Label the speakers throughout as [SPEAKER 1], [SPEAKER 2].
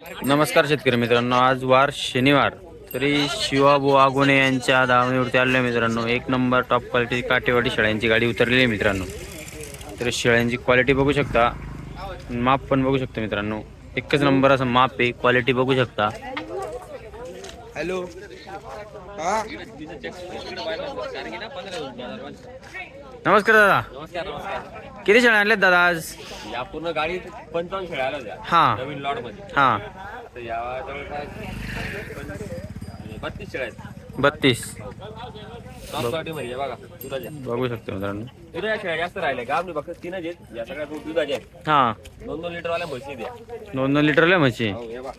[SPEAKER 1] नमस्कार शेतकरी मित्रांनो, आज वार शनिवार. तरी शिवाबू आगोणे यांच्या धावणीवरती आलेल्या मित्रांनो, एक नंबर टॉप क्वालिटी काटेवाडी शेळ्यांची गाडी उतरलेली आहे मित्रांनो. तर शेळ्यांची क्वालिटी बघू शकता, माप पण बघू शकता मित्रांनो. एकच नंबर असं माप आहे, क्वालिटी बघू शकता.
[SPEAKER 2] हॅलो
[SPEAKER 1] नमस्कार दादा,
[SPEAKER 3] नमस्कार नमस्कार.
[SPEAKER 1] किती शेळ्या आणल्यात दादा आज?
[SPEAKER 3] या पूर्ण गाडी 55 शेळ्या आल्या होत्या
[SPEAKER 1] हा
[SPEAKER 3] नवीन लॉट मध्ये.
[SPEAKER 1] हा,
[SPEAKER 3] तर या जवळपास 32 शेळ्या आहेत.
[SPEAKER 1] 32
[SPEAKER 3] टॉप क्वालिटी मध्ये आहे बघा, दुधाच्या.
[SPEAKER 1] बघू शकता मित्रांनो.
[SPEAKER 3] दुधाच्या शेळ्या जास्त राहिल्या, गावनी फक्त 3च आहेत. या सगळ्या दुधाच्या आहेत.
[SPEAKER 1] हा,
[SPEAKER 3] 2-2 लिटर वाल्या म्हशी द्या.
[SPEAKER 1] 2-2 लिटरला म्हशी
[SPEAKER 3] हो हे बघा,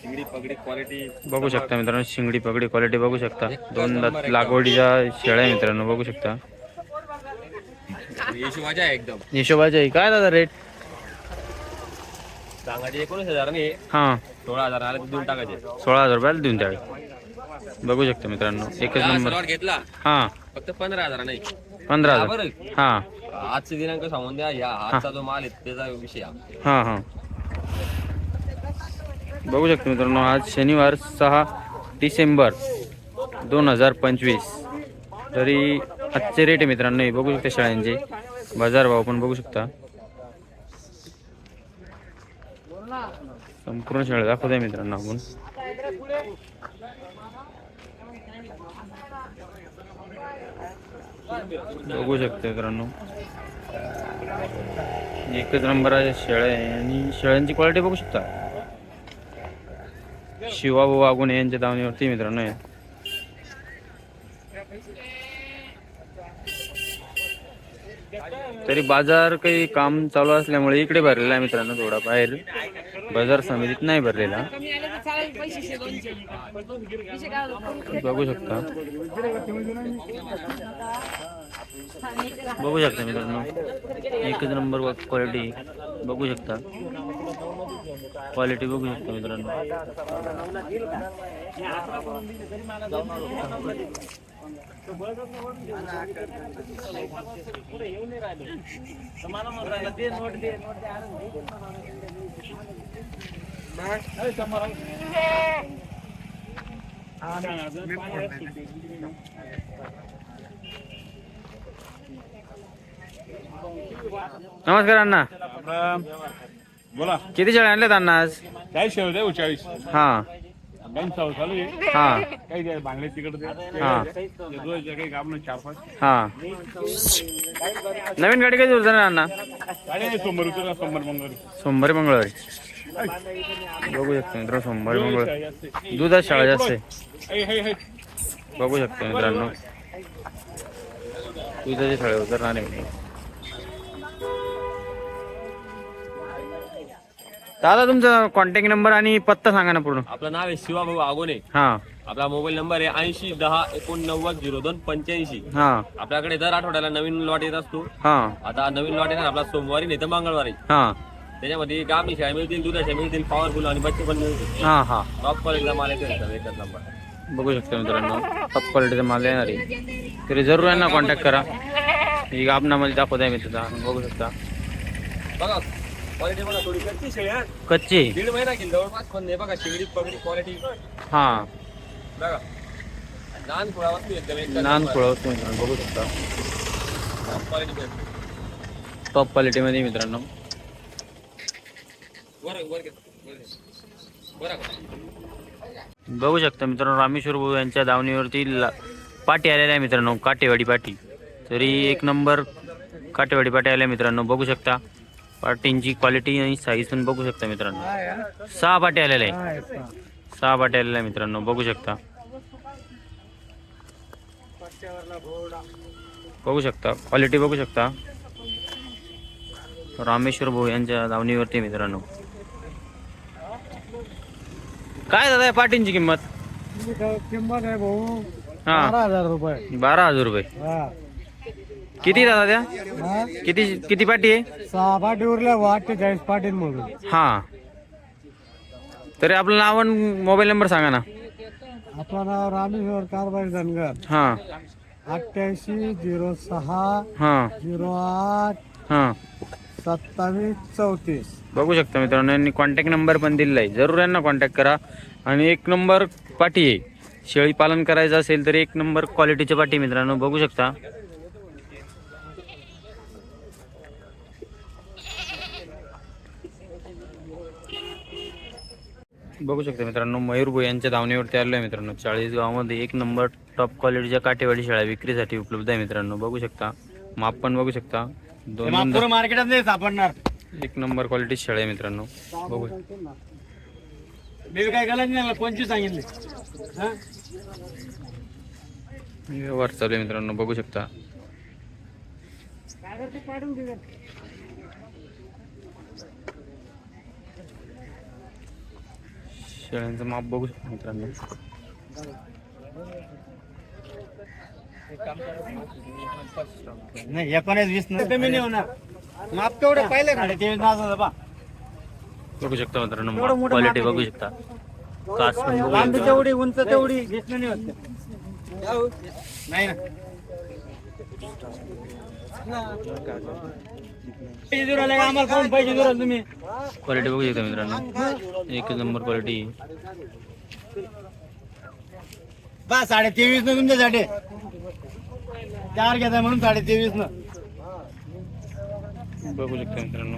[SPEAKER 3] शिंगडी पगडी क्वालिटी
[SPEAKER 1] बघू शकता मित्रांनो. शिंगडी पगडी क्वालिटी बघू शकता. 2 दात लागवडीच्या शेळ्या आहे मित्रांनो, बघू शकता.
[SPEAKER 3] हिशोबाच्या आहे एकदम.
[SPEAKER 1] हिशोबाचे आहे. काय दादा रेट?
[SPEAKER 3] सांगायचे 19,000 नाही,
[SPEAKER 1] हा,
[SPEAKER 3] 16,000 आले तर देऊन टाकायचे.
[SPEAKER 1] 16,000 रुपयाला देऊन द्यावे. बघू शकता मित्रांनो, एकच नंबर.
[SPEAKER 3] लॉट घेतला
[SPEAKER 1] हा,
[SPEAKER 3] फक्त 15,000 नाही,
[SPEAKER 1] 15,000.
[SPEAKER 3] बरं.
[SPEAKER 1] हा
[SPEAKER 3] आजचे दिनांक सांगून द्या. या आजचा जो माल आहे त्याचा विषय आहे.
[SPEAKER 1] हा हा, बघू शकता मित्रांनो. आज शनिवार 6 डिसेंबर 2025. तरी आजचे रेट आहे मित्रांनो, हे बघू शकता. शेळ्यांचे बाजार भाव पण बघू शकता. संपूर्ण शेळ्या दाखवत आहे मित्रांनो आपण. बघू शकता मित्रांनो, एकच नंबर आहे शेळ्या आहे. आणि शेळ्यांची क्वालिटी बघू शकता. शिवाभाऊ आगोणे यांच्या दावणीवरती मित्रांनो आहे. तरी बाजार काही काम चालू असल्यामुळे इकडे भरलेला आहे मित्रांनो. थोडा बाहेर बाजार समितीत नाही भरलेला, बघू शकता. बघू शकता मित्रांनो, एकच नंबर क्वालिटी बघू शकता. क्वालिटी बघू शकता मित्रांनो. नमस्कार अण्णा,
[SPEAKER 4] बोला.
[SPEAKER 1] किती शेळ्या आणल्यात अण्णा आज?
[SPEAKER 4] 40 होते 40.
[SPEAKER 1] हा
[SPEAKER 4] काही चालू आहे.
[SPEAKER 1] हा
[SPEAKER 4] काही द्या बांगले तिकडे
[SPEAKER 1] हा
[SPEAKER 4] काही काम 4-5
[SPEAKER 1] हा. नवीन गाडी कधी उतरणार अण्णा?
[SPEAKER 4] गाडी आहे. सोमवार उतर, सोमवार मंगळवारी.
[SPEAKER 1] सोमवारी मंगळवारी बघू शकता मित्रांनो. सोमवारी मंगळवारी दुधात शाळा जास्त आहे. बघू शकता मित्रांनो, दुधाची शाळा उतरणार आहे. दादा तुमचा कॉन्टॅक्ट नंबर आणि पत्ता सांगा ना पूर्ण.
[SPEAKER 3] आपलं नाव आहे शिवाभाऊ आगोणे.
[SPEAKER 1] हा
[SPEAKER 3] आपला मोबाईल नंबर आहे 8010890285.
[SPEAKER 1] हा
[SPEAKER 3] आपल्याकडे दर आठवड्याला नवीन लॉट येत असतो.
[SPEAKER 1] हा
[SPEAKER 3] आता नवीन लॉट येणार आपला सोमवारी नाही तर मंगळवारी.
[SPEAKER 1] हा
[SPEAKER 3] त्याच्यामध्ये गामी शेळ्या मिळतील, दुधाच्या मिळतील, पॉवरफुल आणि बच्चे पण मिळतील.
[SPEAKER 1] हा हा,
[SPEAKER 3] टॉप क्वालिटीचा माल येतो एकच नंबर.
[SPEAKER 1] बघू शकता मित्रांनो, टॉप क्वालिटीचा माल येणार आहे. तरी जरूर यांना कॉन्टॅक्ट करा. ही आपणामध्ये दाखवत आहे मित्र, बघू शकता.
[SPEAKER 3] बघा क्वालिटी बघा, थोडी कच्ची शेळी आहे.
[SPEAKER 1] कच्ची
[SPEAKER 3] 1.5 महिना केली जवळपास, पण हे बघा शिंगडी पगडी क्वालिटी
[SPEAKER 1] हा.
[SPEAKER 3] बघा. लहान खुळा वस्तू एकदम एक
[SPEAKER 1] लहान फळं मित्रांनो, बघू शकता.
[SPEAKER 3] क्वालिटी
[SPEAKER 1] टॉप क्वालिटीमध्ये मित्रांनो. बघू शकता मित्रांनो, रामेश्वर भाऊ यांच्या दावणीवरती पाटी आलेल्या आहे मित्रांनो, काटेवाडी पाटी. तरी एक नंबर काटेवाडी पाटी आल्या मित्रांनो, बघू शकता. पाटींची क्वालिटी आणि साईज पण बघू शकता मित्रांनो. 6 पाटी आलेल्या आहे. 6 पाटी आलेल्या आहे मित्रांनो, बघू शकता. बघू शकता क्वालिटी बघू शकता. रामेश्वर भाऊ यांच्या दावणीवरती मित्रांनो. काय दादा पाटींची किंमत?
[SPEAKER 2] किंमत आहे भाऊ
[SPEAKER 1] हा
[SPEAKER 2] 12,000 रुपये.
[SPEAKER 1] 12,000 रुपये. किती दादा त्या? किती किती पाटी आहे?
[SPEAKER 2] 6 पाटी उरल्या 48 पाटींमधून.
[SPEAKER 1] हा, तरी आपलं नाव आणि मोबाईल नंबर सांगा ना.
[SPEAKER 2] आपलं नाव रामेश्वर कारभारी धनगर.
[SPEAKER 1] हा
[SPEAKER 2] 88 06
[SPEAKER 1] हा
[SPEAKER 2] 08
[SPEAKER 1] हा
[SPEAKER 2] 2734.
[SPEAKER 1] बघू शकता मित्रांनो, यांनी कॉन्टॅक्ट नंबर पण दिलेला आहे. जरूर यांना कॉन्टॅक्ट करा. आणि एक नंबर पाटी आहे. शेळी पालन करायचं असेल तर एक नंबर क्वालिटीची पाटी मित्रांनो, बघू शकता. बघू शकता मित्रांनो, मयूर भोई यांच्या धावणीवरती आलो आहे मित्रांनो. 40 गावामध्ये एक नंबर टॉप क्वालिटीच्या काटेवाडी शेळ्या विक्रीसाठी उपलब्ध आहे मित्रांनो. बघू शकता, माप पण बघू शकता. दोन
[SPEAKER 2] मार्केटात नाही सापडणार.
[SPEAKER 1] एक नंबर क्वालिटी शेळ्या आहे मित्रांनो. बघू
[SPEAKER 2] मी काय केलं नाही, 25 सांगितले.
[SPEAKER 1] व्यवहार चालू आहे मित्रांनो, बघू शकता. शेळ्यांचं माप बघू शकता मित्रांनो.
[SPEAKER 2] नाही 19-20 कमी नाही होणार. माप तेवढं पाहिलं का? 23 बा.
[SPEAKER 1] बघू शकता मित्रांनो, माप क्वालिटी बघू शकता. कास पण बघू
[SPEAKER 2] लांबी
[SPEAKER 1] शकता.
[SPEAKER 2] तेवढी, उंच तेवढी, दिसणं नाही होत. नाही ना. पैसे देऊ राहिले का आम्हाला? कोण पैसे देऊ राहिले तुम्ही?
[SPEAKER 1] क्वालिटी बघू शकता मित्रांनो, एक नंबर क्वालिटी.
[SPEAKER 2] बा 23.5 न तुमच्यासाठी 4 घेताय म्हणून 23.5 न.
[SPEAKER 1] बघू शकता मित्रांनो.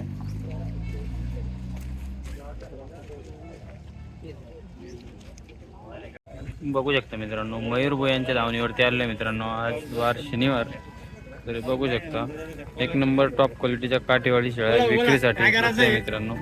[SPEAKER 1] बघू शकता मित्रांनो, मयूर भोई यांच्या धावणीवरती आले मित्रांनो. आज वार शनिवार, तर बघू शकता एक नंबर टॉप क्वालिटीच्या काटेवाडी शेळ्या विक्रीसाठी उपलब्ध आहे मित्रांनो.